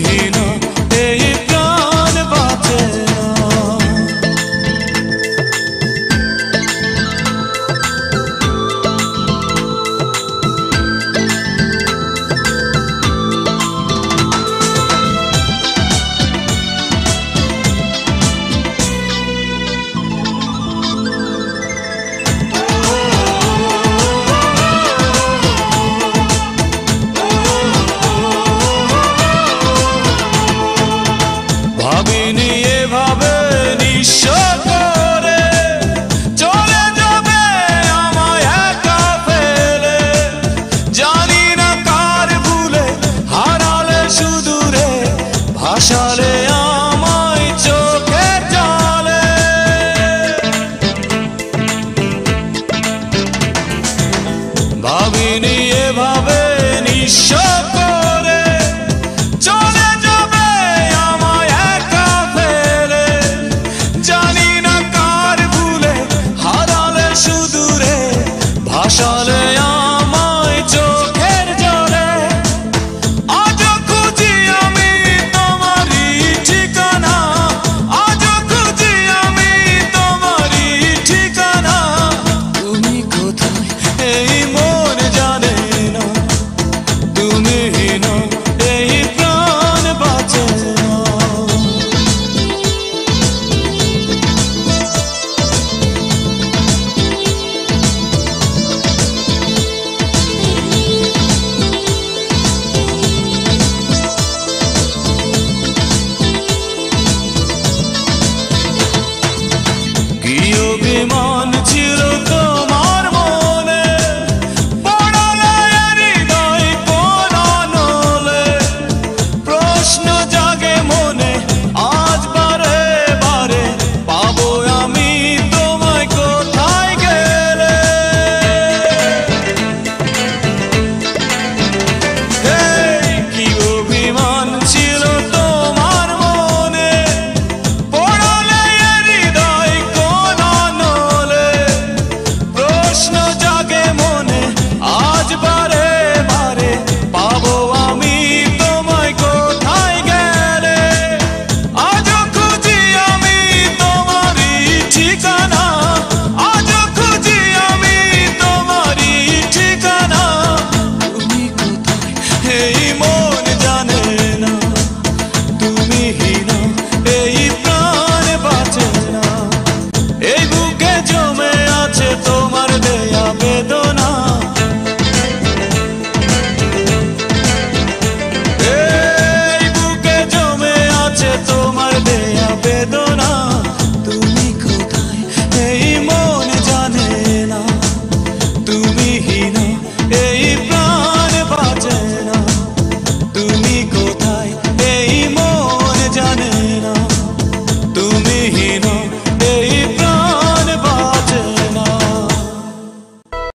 হীনা এই প্রাণ বাঁচে না। ভাবিনি এভাবে নিঃস্ব করে চলে যাবে আমায় একা ফেলে, জানি না কার ভুলে হারালে সুদূরে, ভাসালে আমায় চোখের জলে। ভাবিনি এভাবে নিঃস্ব করে চলে যাবে আমায় একা ফেলে, জানি না কার ভুলে হারালে সুদূরে, ভাসালে আমায় চোখের জলে। আজও খুঁজি আমি তোমারই ঠিকানা, আজও খুঁজি আমি তোমারই ঠিকানা। তুমি কোথায় এই মন জানে না, তুমি হীনা এই প্রাণ বাঁচে না। কি অভিমান ছিল তোমার মনে, পড়ালে হৃদয় কোন আনলে, প্রশ্ন জাগে মনে আজ বারে বারে, পাবো আমি তোমায় কোথায় গেলে। এই কি অভিমান ছিল তোমার মনে, পড়ালে হৃদয় কোন আনলে, প্রশ্ন জাগে মনে আজ বারে বারে, পাবো আমি তোমায় কোথায় গেলে। আজও খুঁজি আমি তোমারই ঠিকানা, আজও খুঁজি আমি তোমারই ঠিকানা। তুমি কোথায় এই মন জানে না, তুমি হীনা এই প্রাণ বাঁচে না। এই বুকে জমে আছে তোমার দেয়া বেদনা, এই বুকে জমে আছে তোমার দেয়া বেদনা। তুমি কোথায় এই মন জানে না, তুমি হীনা এই প্রাণ বাঁচে না। তুমি কোথায়